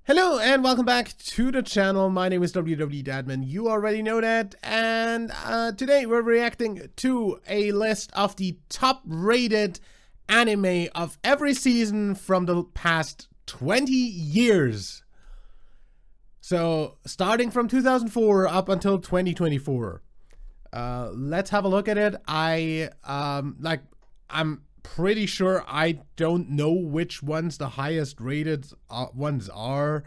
Hello and welcome back to the channel. My name is WW Dadman. You already know that. And today we're reacting to a list of the top rated anime of every season from the past 20 years. So starting from 2004 up until 2024. Let's have a look at it. I'm pretty sure I don't know which ones the highest rated ones are,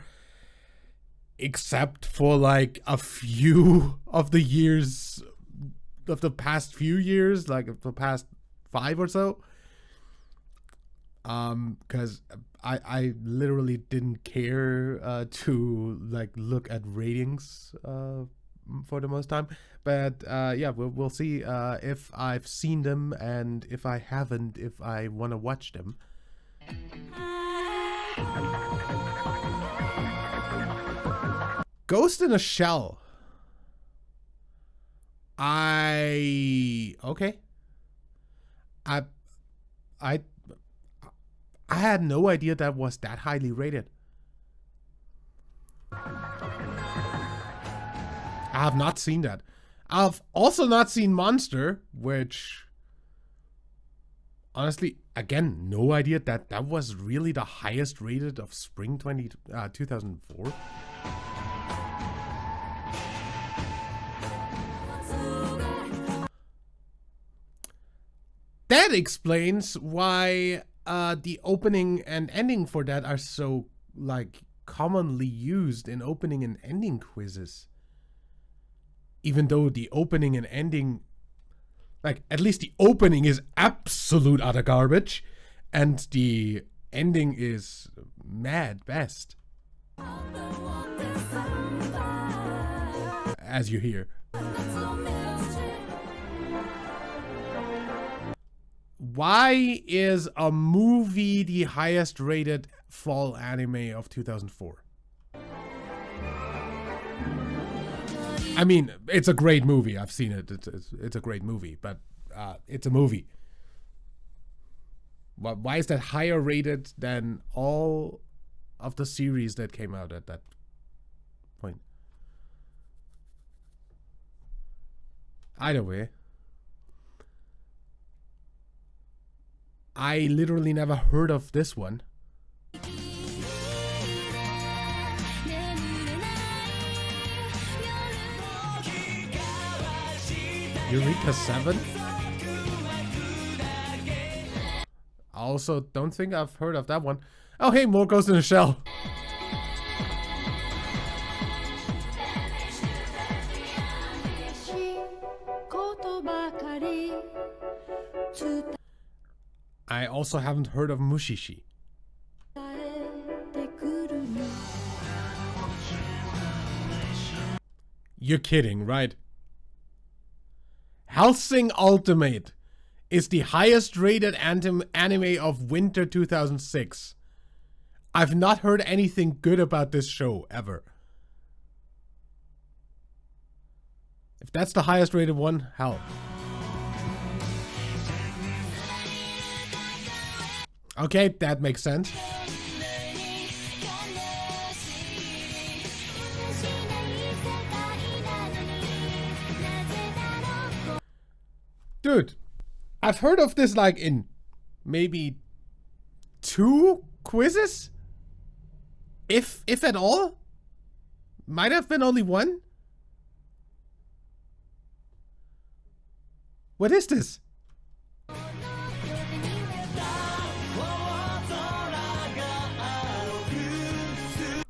except for like a few of the years of the past few years, like the past 5 or so. Because I literally didn't care to like look at ratings for the most time. But yeah, we'll see if I've seen them, and if I haven't, if I want to watch them. Ghost in a Shell. Okay. I had no idea that was that highly rated. I have not seen that. I've also not seen Monster, which honestly, again, no idea that that was really the highest rated of spring 2004. That explains why the opening and ending for that are so like commonly used in opening and ending quizzes. Even though the opening and ending, like at least the opening is absolute utter garbage, and the ending is mad best, as you hear. Why is a movie the highest rated fall anime of 2004? I mean, it's a great movie. I've seen it. It's a great movie, but it's a movie. Why is that higher rated than all of the series that came out at that point? Either way, I literally never heard of this one. Eureka 7? I also don't think I've heard of that one. Oh hey, more Ghost in a Shell. I also haven't heard of Mushishi. You're kidding, right? Hellsing Ultimate is the highest rated anime of winter 2006. I've not heard anything good about this show ever. If that's the highest rated one, hell. Okay, that makes sense. Dude, I've heard of this like in maybe 2 quizzes? If at all? Might have been only 1? What is this?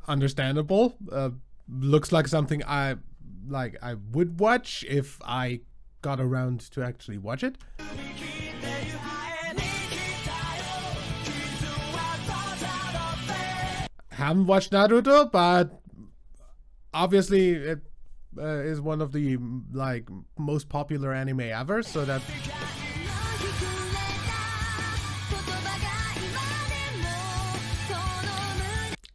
Understandable. Looks like something I would watch if I got around to actually watch it. Haven't watched Naruto, but obviously it is one of the like most popular anime ever, so that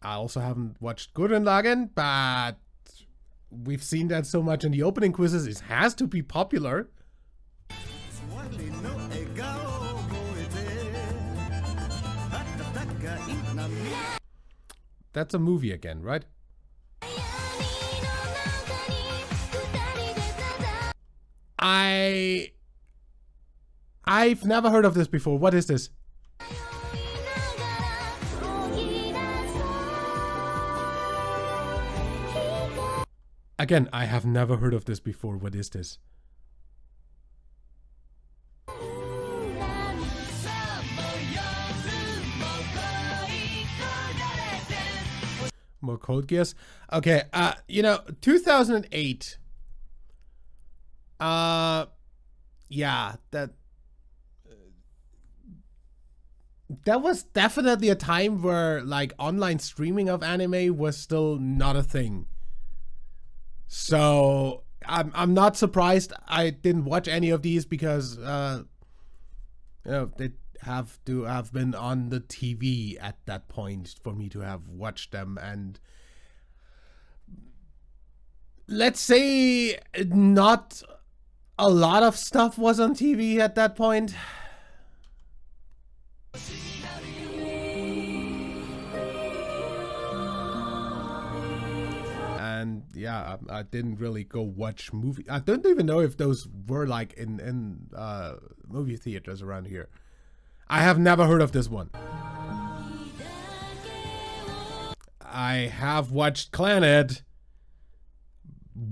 I also haven't watched Gurren Lagann, but we've seen that so much in the opening quizzes, it has to be popular. that's a movie again, right? I've never heard of this before. What is this? Again, I have never heard of this before. What is this? More Code Geass? Okay, you know, 2008. Yeah, that was definitely a time where like online streaming of anime was still not a thing. So I'm not surprised I didn't watch any of these because you know, they have to have been on the TV at that point for me to have watched them. And let's say not a lot of stuff was on TV at that point. And yeah, I didn't really go watch movie. I don't even know if those were like in movie theaters around here. I have never heard of this one. I have watched Clannad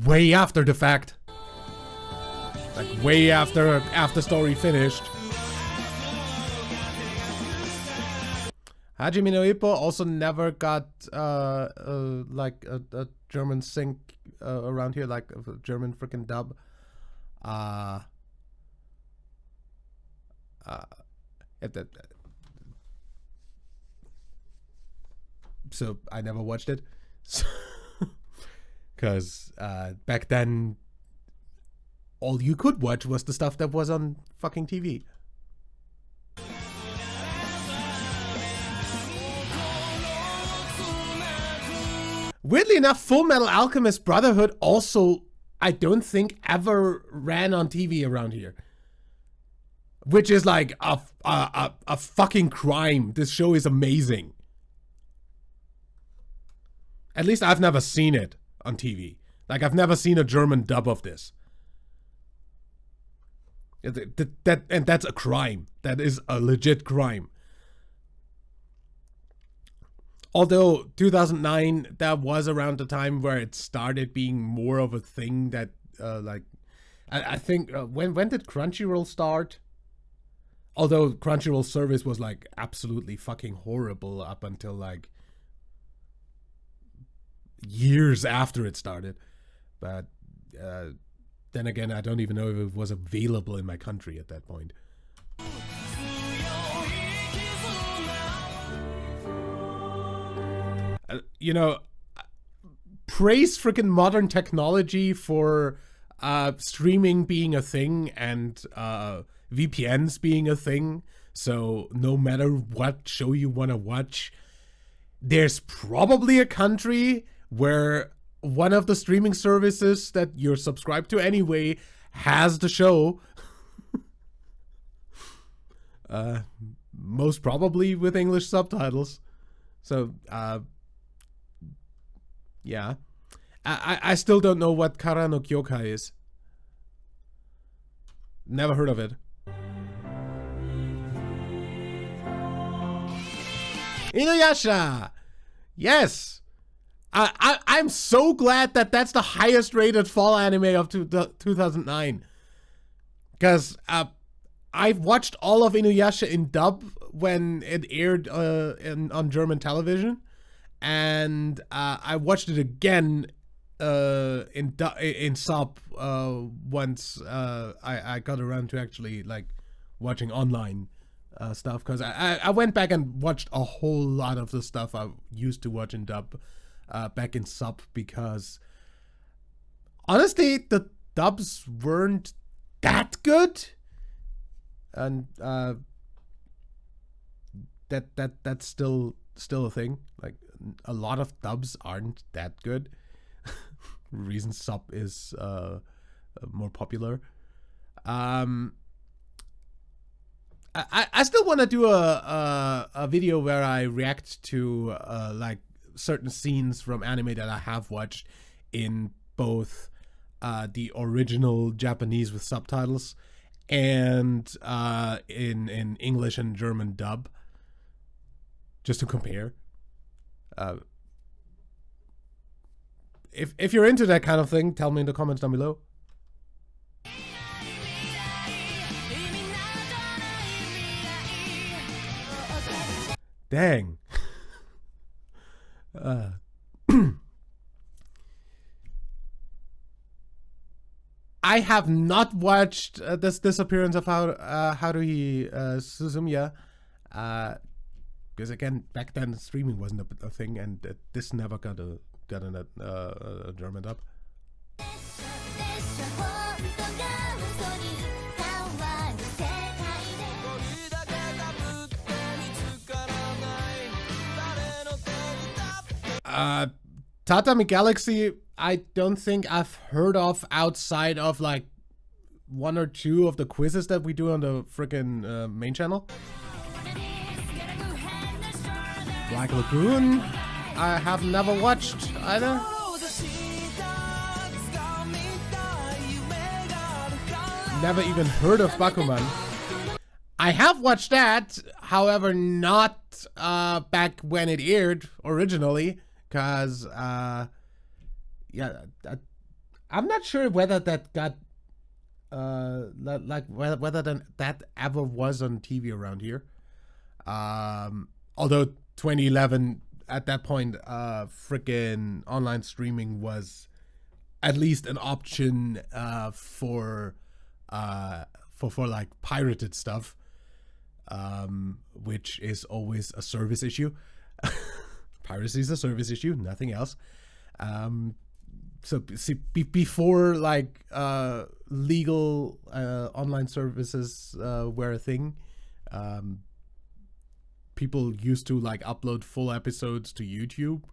way after the fact. Like way after story finished. Hajime no Ippo also never got like a German sync around here, like a German freaking dub. So I never watched it, because back then all you could watch was the stuff that was on fucking TV. Weirdly enough, Full Metal Alchemist Brotherhood also, I don't think, ever ran on TV around here. Which is like a fucking crime. This show is amazing. At least I've never seen it on TV. Like, I've never seen a German dub of this. And that's a crime. That is a legit crime. Although 2009, that was around the time where it started being more of a thing that, like, I think, when did Crunchyroll start? Although Crunchyroll service was, like, absolutely fucking horrible up until, like, years after it started. But, then again, I don't even know if it was available in my country at that point. You know, praise freaking modern technology for streaming being a thing and VPNs being a thing. So no matter what show you want to watch, there's probably a country where one of the streaming services that you're subscribed to anyway has the show. Most probably with English subtitles. So, yeah. I still don't know what Kara no Kyokai is. Never heard of it. Inuyasha! Yes! I'm so glad that that's the highest rated fall anime of 2009. Because I've watched all of Inuyasha in dub when it aired on German television. And I watched it again in sub once I got around to actually like watching online stuff, because I went back and watched a whole lot of the stuff I used to watch in dub back in sub, because honestly the dubs weren't that good, and that's still a thing. Like, a lot of dubs aren't that good. Reason sub is more popular. I still want to do a video where I react to like certain scenes from anime that I have watched in both the original Japanese with subtitles and in English and German dub, just to compare. If you're into that kind of thing, tell me in the comments down below. Dang. I have not watched this disappearance of Haruhi Suzumiya, because again, back then streaming wasn't a thing, and this never got a German dub. Tatami Galaxy, I don't think I've heard of outside of like 1 or 2 of the quizzes that we do on the freaking main channel. Black Lagoon, I have never watched either. Never even heard of Bakuman. I have watched that, however, not back when it aired originally, because yeah, I'm not sure whether that got like whether that ever was on TV around here. Although 2011 at that point, freaking online streaming was at least an option for like pirated stuff, which is always a service issue. Piracy is a service issue, nothing else. So see, before like legal online services were a thing, people used to like upload full episodes to YouTube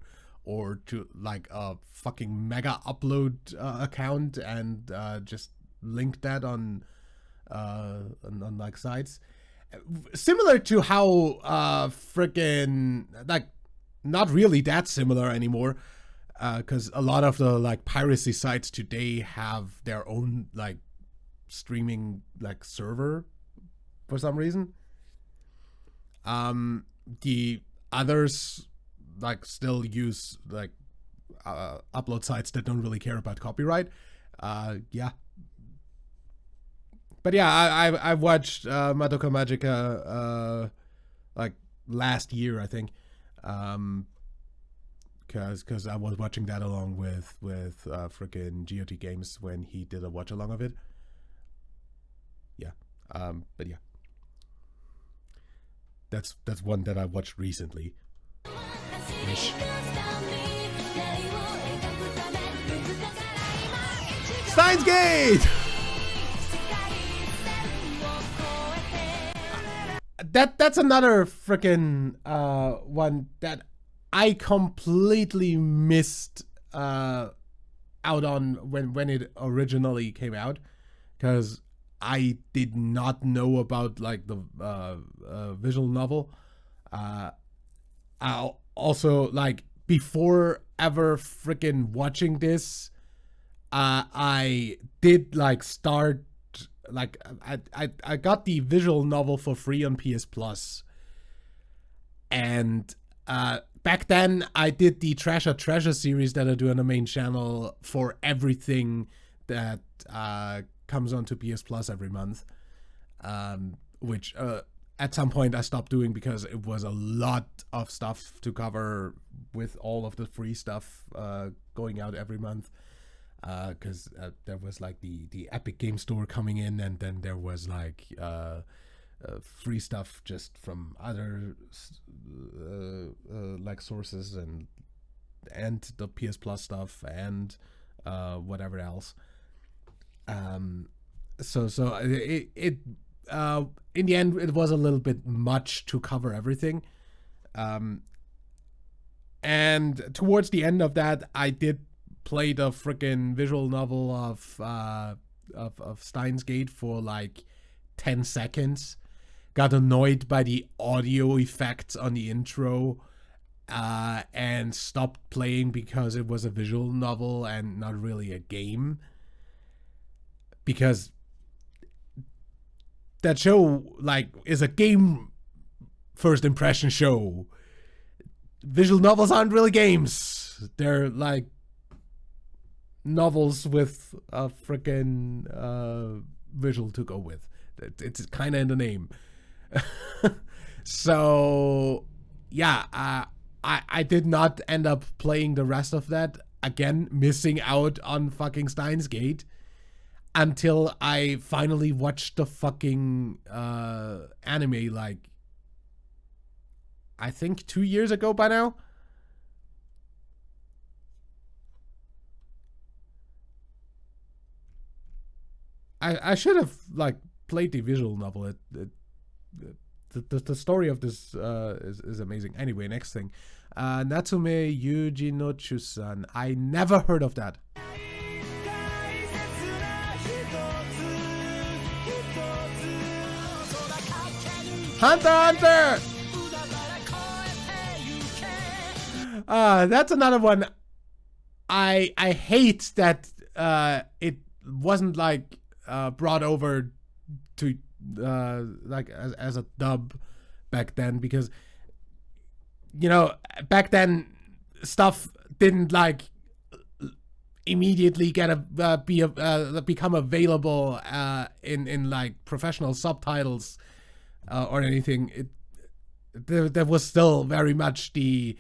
or to like a fucking mega upload account and just link that on like sites, similar to how freaking like not really that similar anymore. Because a lot of the like piracy sites today have their own like streaming like server for some reason. The others like still use like upload sites that don't really care about copyright. Yeah. But yeah, I watched Madoka Magica like last year, I think. Because I was watching that along with freaking GOT Games when he did a watch along of it. Yeah, but yeah, that's one that I watched recently. Ish. Steins Gate. That's another freaking one that I completely missed out on when it originally came out, because I did not know about like the visual novel. I also like before ever freaking watching this, I did like start like I got the visual novel for free on PS Plus, and back then, I did the Treasure series that I do on the main channel for everything that comes onto PS Plus every month, which at some point I stopped doing because it was a lot of stuff to cover with all of the free stuff going out every month. Because there was like the Epic Game Store coming in, and then there was like free stuff just from other like sources and the PS Plus stuff and whatever else. So it in the end it was a little bit much to cover everything. And towards the end of that, I did play the freaking visual novel of Steins Gate for like 10 seconds. Got annoyed by the audio effects on the intro, and stopped playing because it was a visual novel and not really a game. Because that show, like, is a game first impression show. Visual novels aren't really games. They're like novels with a freaking visual to go with. It's kind of in the name. So yeah, I did not end up playing the rest of that. Again, missing out on fucking Steins Gate until I finally watched the fucking anime, like, I think 2 years ago by now. I should have, like, played the visual novel. The story of this is amazing. Anyway, next thing. Natsume Yuji no Chusan. I never heard of that. Hunter Hunter! That's another one. I hate that it wasn't, like, brought over to like as a dub back then, because, you know, back then stuff didn't, like, immediately get become available in like professional subtitles or anything. There was still very much the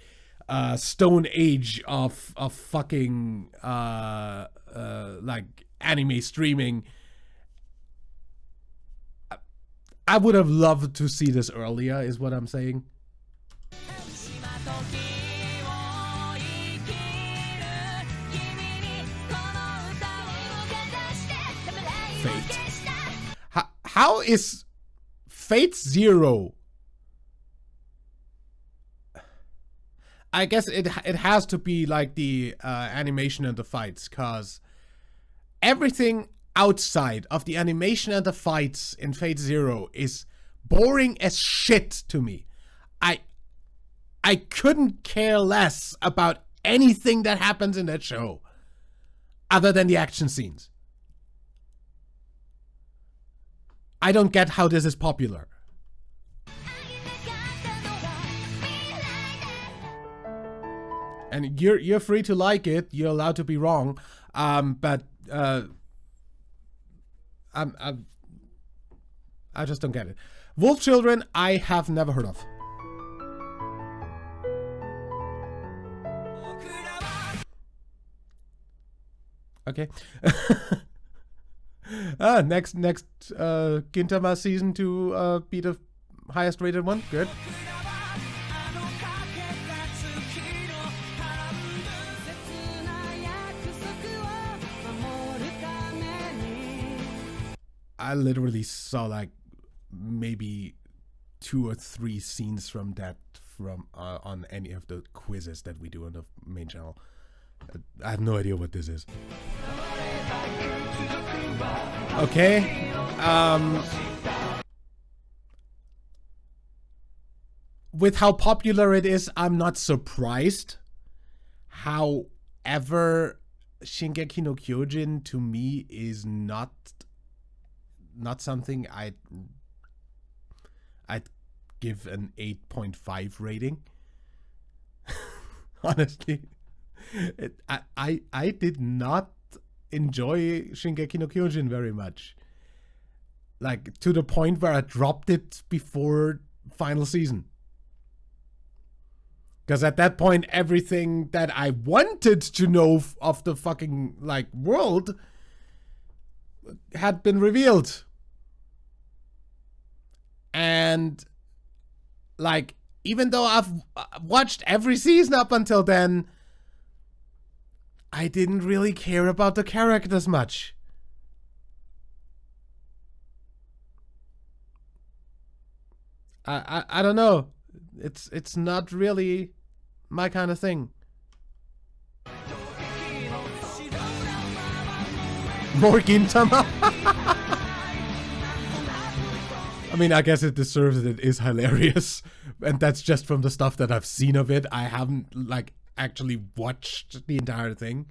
stone age of fucking like anime streaming. I would have loved to see this earlier, is what I'm saying. Fate. How is Fate Zero? I guess it has to be like the animation and the fights, cause everything outside of the animation and the fights in Fate Zero is boring as shit to me. I couldn't care less about anything that happens in that show other than the action scenes. I don't get how this is popular. And you're free to like it. You're allowed to be wrong. But I just don't get it. Wolf Children, I have never heard of. Okay. Next Gintama season to be the highest rated one. Good. I literally saw like maybe 2 or 3 scenes from that on any of the quizzes that we do on the main channel. I have no idea what this is. Okay. With how popular it is, I'm not surprised. However, Shingeki no Kyojin to me is not something I'd give an 8.5 rating. Honestly, I did not enjoy Shingeki no Kyojin very much. Like, to the point where I dropped it before final season. Because at that point, everything that I wanted to know of the fucking, like, world had been revealed. And, like, even though I've watched every season up until then, I didn't really care about the characters much. I don't know. It's not really my kind of thing. More Gintama. I mean, I guess it deserves it. It is hilarious. And that's just from the stuff that I've seen of it. I haven't, like, actually watched the entire thing.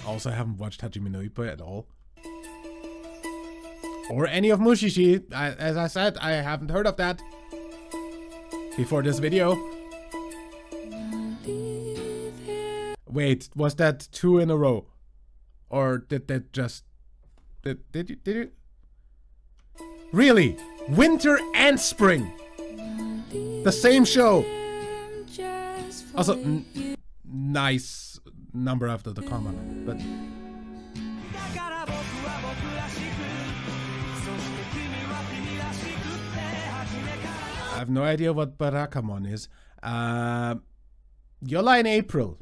Also, I haven't watched Hajime no Ippo at all. Or any of Mushishi. As I said, I haven't heard of that before this video. Wait, was that 2 in a row? Or did that just... Did you? Really? Winter and spring. The same show. Also, nice number after the comma, but... I have no idea what Barakamon is. Yola in April.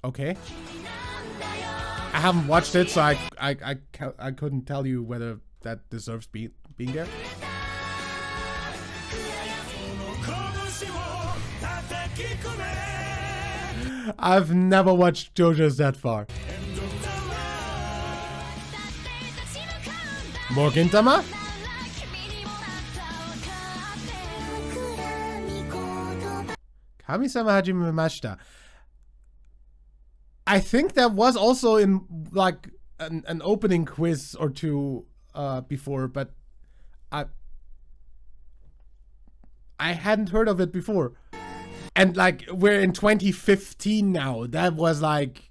Okay. I haven't watched it, so I couldn't tell you whether that deserves being there. I've never watched JoJo's that far. More Gintama? Kami-sama hajimemashita. I think that was also in like an opening quiz or two before, but I hadn't heard of it before. And like we're in 2015 now. That was like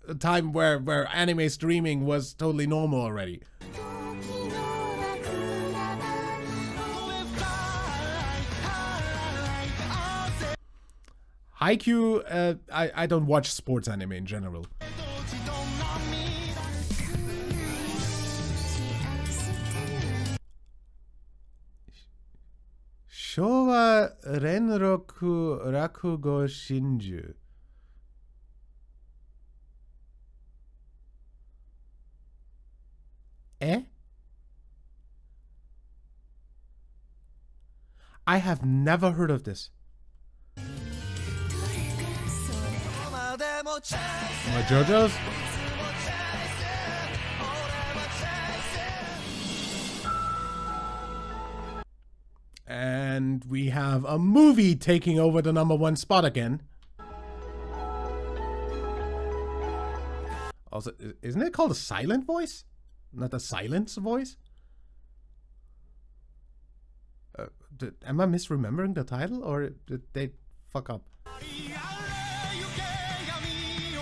a time where anime streaming was totally normal already. Haikyuu, I don't watch sports anime in general. Showa Renroku Rakugo Shinju. Eh? I have never heard of this. My JoJo's? And we have a movie taking over the #1 spot again. Also, isn't it called a silent voice? Not a silence voice? Am I misremembering the title, or did they fuck up?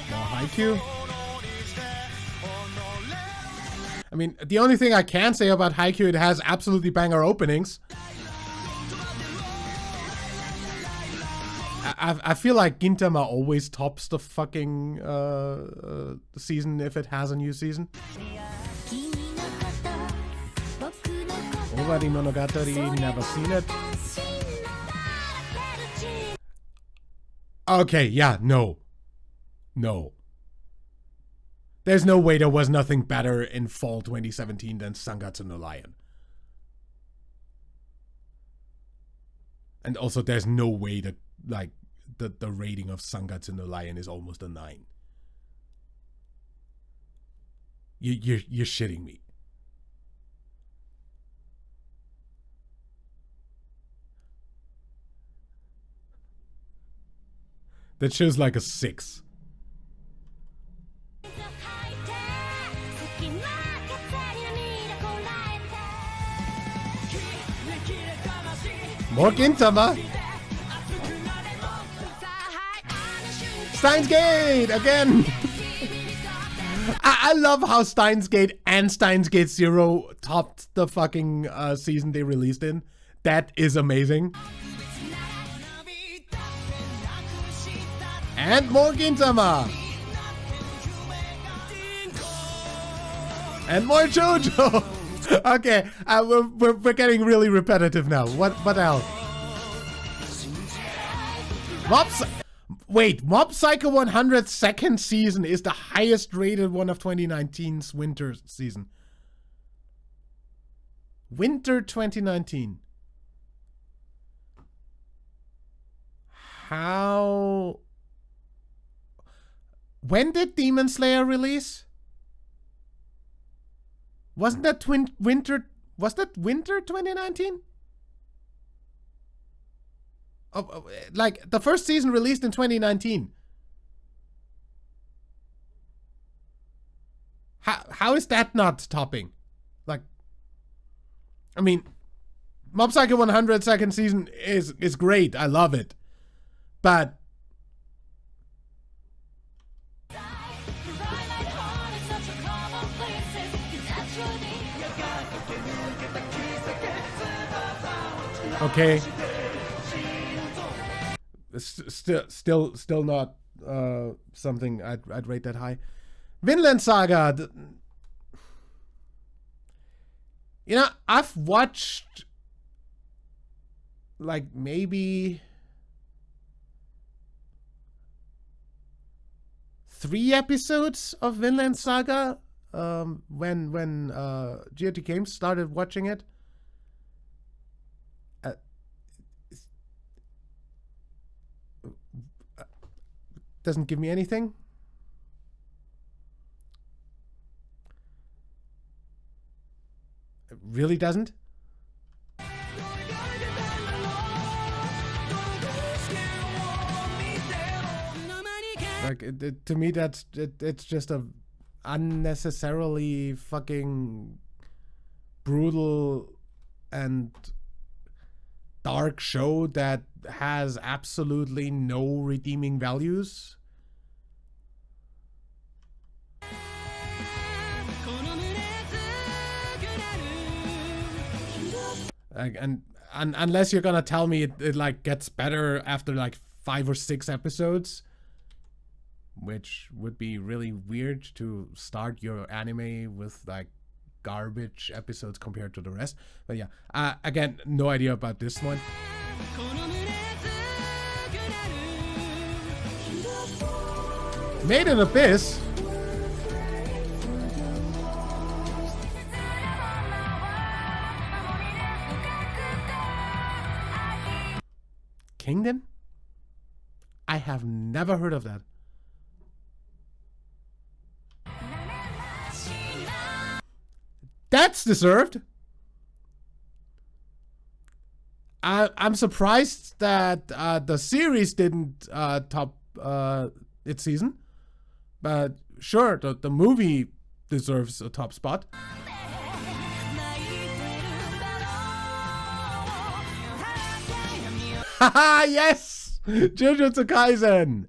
More Haikyuu? I mean, the only thing I can say about Haikyuu, it has absolutely banger openings. I feel like Gintama always tops the fucking season if it has a new season. Owari Monogatari, never seen it. Okay, yeah, no. No. There's no way there was nothing better in fall 2017 than Sangatsu no Lion. And also there's no way that, like, the rating of Sangatsu no Lion is almost a 9. You're shitting me. That shows like a 6. More Gintama. Steins Gate again. I love how Steins Gate and Steins Gate Zero topped the fucking season they released in. That is amazing. And more Gintama. And more JoJo. Okay, we're getting really repetitive now. What else? Mob Psycho 100 second season is the highest rated one of 2019's winter season. Winter 2019. How? When did Demon Slayer release? Wasn't that winter? Was that winter 2019? Like the first season released in 2019. How is that not topping? Like, I mean, Mob Psycho 100 second season is great. I love it, but okay. Still not something I'd rate that high. Vinland Saga. You know, I've watched like maybe 3 episodes of Vinland Saga when GOT Games started watching it. Doesn't give me anything. It really doesn't. Like to me, it's just a unnecessarily fucking brutal and dark show that has absolutely no redeeming values. Like, and unless you're gonna tell me it like gets better after like 5 or 6 episodes, which would be really weird to start your anime with like garbage episodes compared to the rest. But yeah, again, no idea about this one. Made in Abyss. Kingdom? I have never heard of that. That's deserved. I'm surprised that the series didn't top its season, but sure, the movie deserves a top spot. Haha, yes! Jujutsu Kaisen!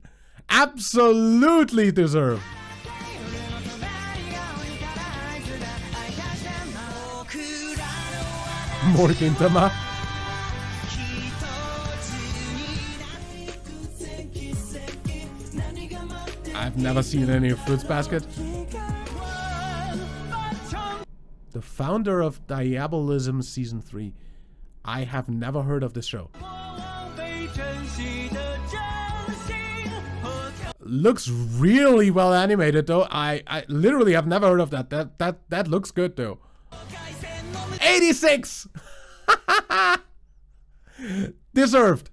Absolutely deserved. More Gintama. I've never seen any of Fruits Basket. The founder of Diabolism Season 3. I have never heard of this show. Looks really well animated though. I literally have never heard of that. That looks good though. 86! Deserved.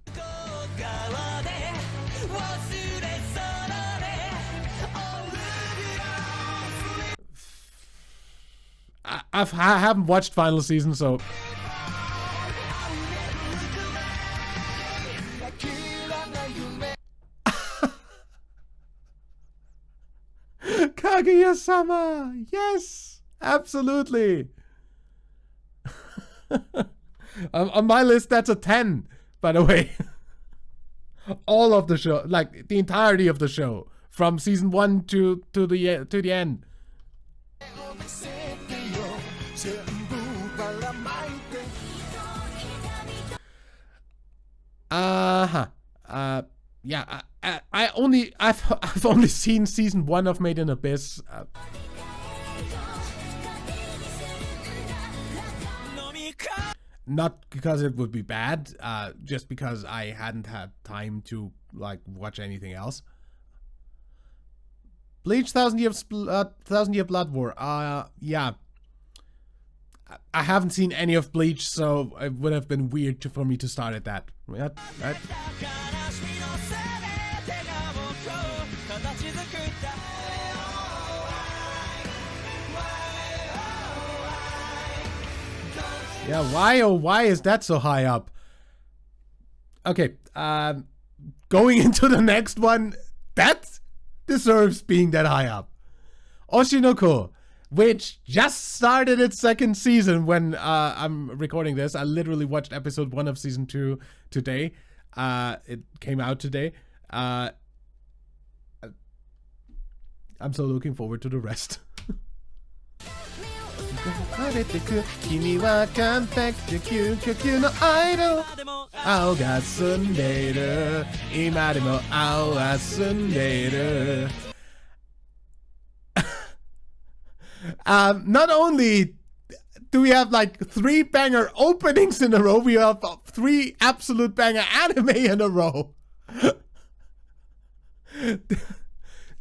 I haven't watched final season, so Kaguya-sama! Yes! Absolutely! On my list, that's a 10, by the way. All of the show, like the entirety of the show, from season 1 to the end. Yeah, I've only seen season 1 of Made in Abyss. Not because it would be bad, just because I hadn't had time to like watch anything else. Bleach 1000 Year Blood War. Yeah. I haven't seen any of Bleach, so it would have been weird for me to start at that. Right? Yeah, why oh why is that so high up? Okay, going into the next one, that deserves being that high up. Oshinoko, which just started its second season when I'm recording this. I literally watched episode 1 of season 2 today. It came out today. I'm so looking forward to the rest. Not only do we have like 3 banger openings in a row, we have 3 absolute banger anime in a row.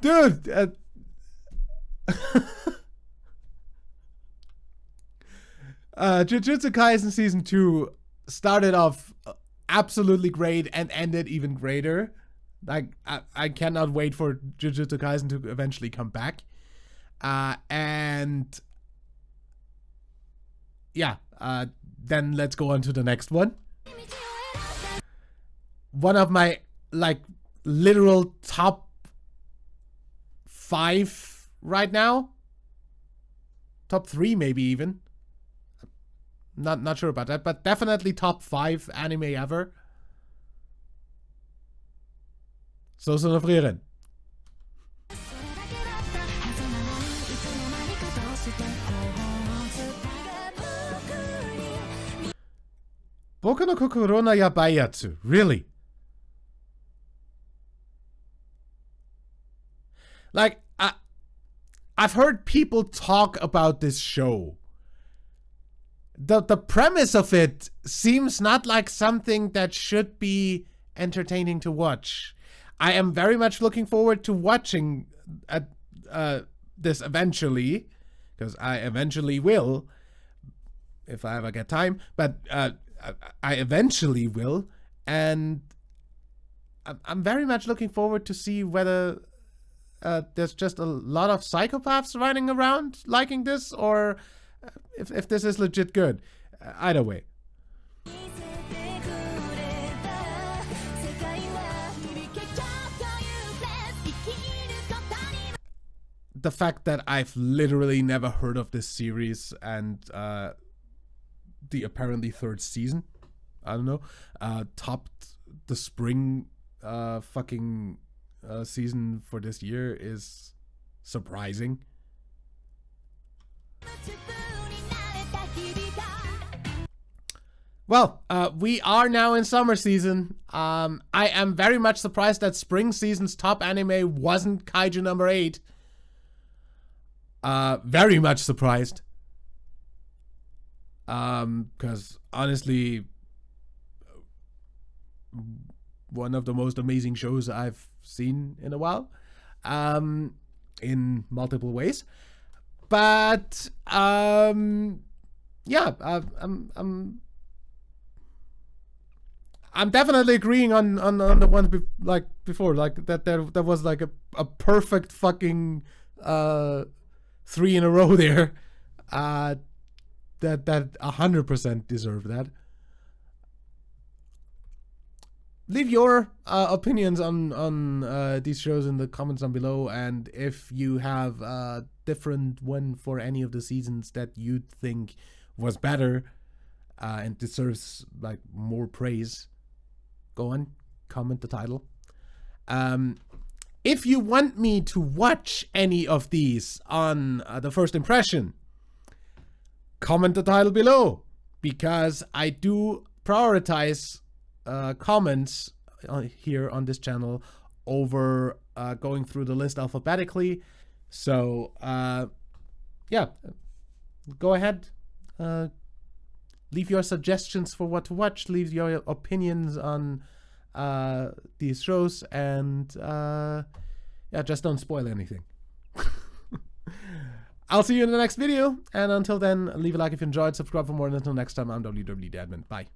Dude, Jujutsu Kaisen season 2 started off absolutely great and ended even greater. Like, I cannot wait for Jujutsu Kaisen to eventually come back. And yeah, then let's go on to the next one. One of my, like, literal top 5 right now. Top 3 maybe even. Not sure about that, but definitely top 5 anime ever. Sousou no Frieren. Boku no Kokoro no Yabaiyatsu. Really? Like, I've heard people talk about this show. The premise of it seems not like something that should be entertaining to watch. I am very much looking forward to watching this eventually, because I eventually will, if I ever get time, but I eventually will, and I'm very much looking forward to see whether there's just a lot of psychopaths running around liking this, or if this is legit good. Either way. The fact that I've literally never heard of this series and the apparently 3rd season, I don't know, topped the spring fucking season for this year is surprising. Well, we are now in summer season. I am very much surprised that spring season's top anime wasn't Kaiju number 8. Very much surprised. Because honestly, one of the most amazing shows I've seen in a while, in multiple ways. But yeah, I'm definitely agreeing on the ones before, like that there was like a perfect fucking 3 in a row there. That 100% deserve that. Leave your opinions on these shows in the comments down below, and if you have a different one for any of the seasons that you think was better and deserves like more praise, go on, comment the title. If you want me to watch any of these on the first impression, comment the title below, because I do prioritize comments here on this channel over going through the list alphabetically. So yeah, go ahead, leave your suggestions for what to watch, leave your opinions on these shows, and yeah, just don't spoil anything. I'll see you in the next video, and until then, leave a like if you enjoyed, subscribe for more, and until next time, I'm WWDadmin. Bye.